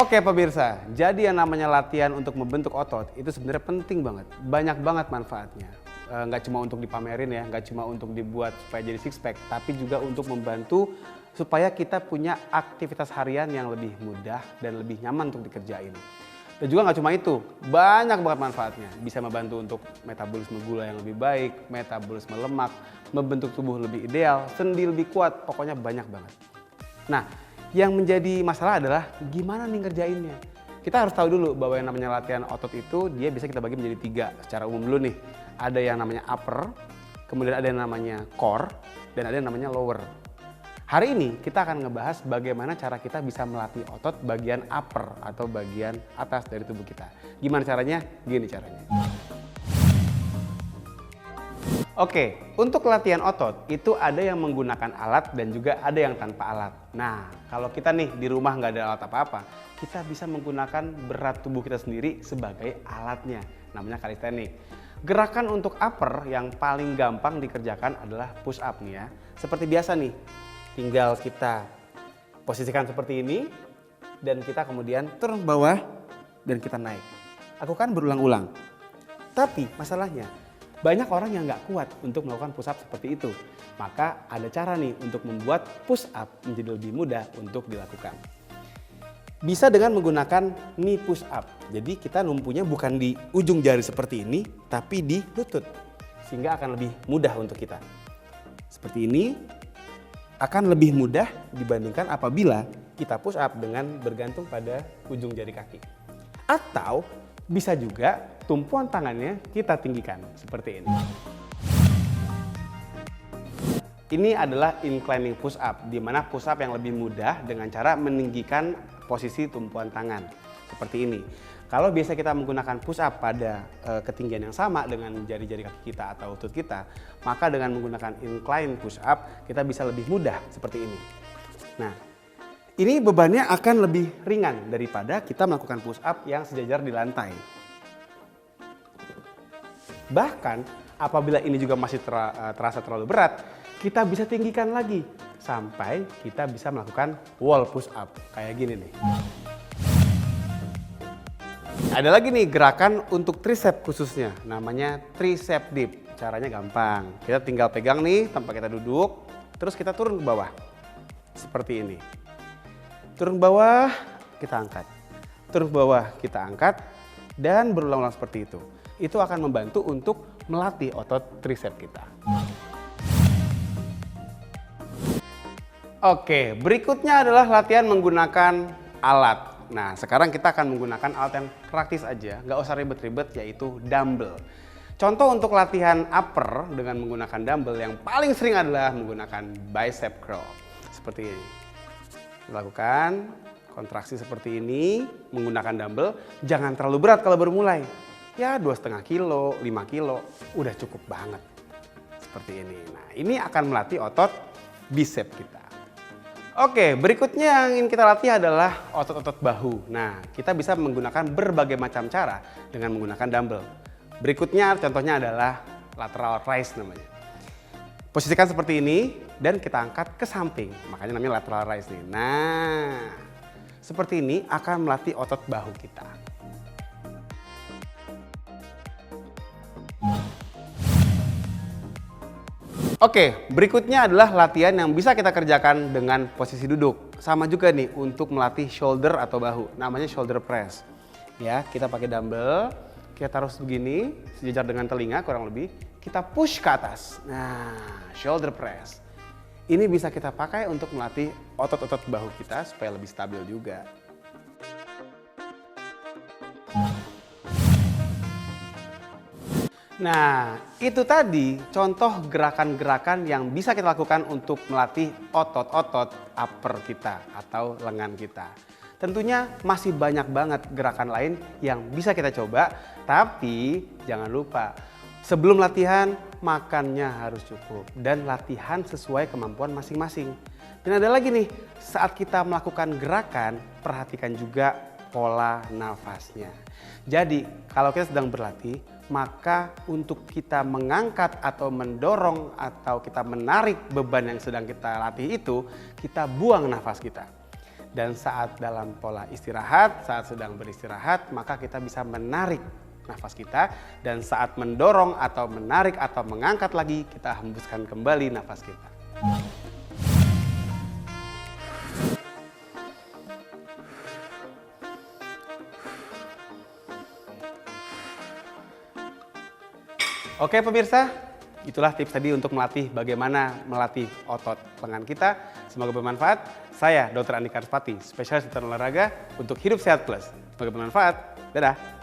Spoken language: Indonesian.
Oke pemirsa, jadi yang namanya latihan untuk membentuk otot itu sebenarnya penting banget. Banyak banget manfaatnya. Nggak cuma untuk dipamerin ya, nggak cuma untuk dibuat supaya jadi six pack, tapi juga untuk membantu supaya kita punya aktivitas harian yang lebih mudah dan lebih nyaman untuk dikerjain. Dan juga nggak cuma itu, banyak banget manfaatnya. Bisa membantu untuk metabolisme gula yang lebih baik, metabolisme lemak, membentuk tubuh lebih ideal, sendi lebih kuat, pokoknya banyak banget. Nah, yang menjadi masalah adalah gimana nih ngerjainnya. Kita harus tahu dulu bahwa yang namanya latihan otot itu dia bisa kita bagi menjadi 3 secara umum dulu nih. Ada yang namanya upper, kemudian ada yang namanya core, dan ada yang namanya lower. Hari ini kita akan ngebahas bagaimana cara kita bisa melatih otot bagian upper atau bagian atas dari tubuh kita. Gimana caranya? Gini caranya. Oke, untuk latihan otot itu ada yang menggunakan alat dan juga ada yang tanpa alat. Nah, kalau kita nih di rumah nggak ada alat apa-apa, kita bisa menggunakan berat tubuh kita sendiri sebagai alatnya. Namanya calisthenics. Gerakan untuk upper yang paling gampang dikerjakan adalah push up nih ya. Seperti biasa nih, tinggal kita posisikan seperti ini dan kita kemudian turun ke bawah dan kita naik. Lakukan berulang-ulang. Tapi masalahnya, banyak orang yang nggak kuat untuk melakukan push up seperti itu. Maka ada cara nih untuk membuat push up menjadi lebih mudah untuk dilakukan. Bisa dengan menggunakan knee push up. Jadi kita numpunya bukan di ujung jari seperti ini, tapi di lutut. Sehingga akan lebih mudah untuk kita. Seperti ini akan lebih mudah dibandingkan apabila kita push up dengan bergantung pada ujung jari kaki. Atau bisa juga tumpuan tangannya kita tinggikan seperti ini. Ini adalah inclining push up, di mana push up yang lebih mudah dengan cara meninggikan posisi tumpuan tangan seperti ini. Kalau biasa kita menggunakan push up pada ketinggian yang sama dengan jari-jari kaki kita atau lutut kita, maka dengan menggunakan incline push up kita bisa lebih mudah seperti ini. Nah, ini bebannya akan lebih ringan daripada kita melakukan push up yang sejajar di lantai. Bahkan apabila ini juga masih terasa terlalu berat, kita bisa tinggikan lagi sampai kita bisa melakukan wall push up kayak gini nih. Ada lagi nih gerakan untuk tricep khususnya, namanya tricep dip. Caranya gampang, kita tinggal pegang nih tempat kita duduk, terus kita turun ke bawah seperti ini. Turun ke bawah, kita angkat. Turun ke bawah, kita angkat. Dan berulang-ulang seperti itu. Itu akan membantu untuk melatih otot tricep kita. Oke, berikutnya adalah latihan menggunakan alat. Nah, sekarang kita akan menggunakan alat yang praktis aja, nggak usah ribet-ribet, yaitu dumbbell. Contoh untuk latihan upper dengan menggunakan dumbbell yang paling sering adalah menggunakan bicep curl. Seperti ini. Lakukan kontraksi seperti ini menggunakan dumbbell. Jangan terlalu berat kalau baru mulai. Ya 2,5 kilo, 5 kilo, udah cukup banget. Seperti ini. Nah, ini akan melatih otot bicep kita. Oke, berikutnya yang ingin kita latih adalah otot-otot bahu. Nah, kita bisa menggunakan berbagai macam cara dengan menggunakan dumbbell. Berikutnya contohnya adalah lateral raise namanya. Posisikan seperti ini dan kita angkat ke samping, makanya namanya lateral raise nih. Nah, seperti ini akan melatih otot bahu kita. Oke, berikutnya adalah latihan yang bisa kita kerjakan dengan posisi duduk. Sama juga nih untuk melatih shoulder atau bahu, namanya shoulder press. Ya, kita pakai dumbbell, kita taruh begini, sejajar dengan telinga kurang lebih. Kita push ke atas. Nah, shoulder press. Ini bisa kita pakai untuk melatih otot-otot bahu kita supaya lebih stabil juga. Nah, itu tadi contoh gerakan-gerakan yang bisa kita lakukan untuk melatih otot-otot upper kita atau lengan kita. Tentunya masih banyak banget gerakan lain yang bisa kita coba, tapi jangan lupa sebelum latihan makannya harus cukup dan latihan sesuai kemampuan masing-masing. Dan ada lagi nih, saat kita melakukan gerakan, perhatikan juga pola nafasnya. Jadi kalau kita sedang berlatih, maka untuk kita mengangkat atau mendorong atau kita menarik beban yang sedang kita latih itu, kita buang nafas kita. Dan saat dalam pola istirahat, saat sedang beristirahat, maka kita bisa menarik nafas kita. Dan saat mendorong atau menarik atau mengangkat lagi, kita hembuskan kembali nafas kita. Oke pemirsa, itulah tips tadi untuk bagaimana melatih otot lengan kita. Semoga bermanfaat. Saya Dr. Andika Arspati, spesialis dokter olahraga untuk Hidup Sehat Plus. Semoga bermanfaat. Dadah.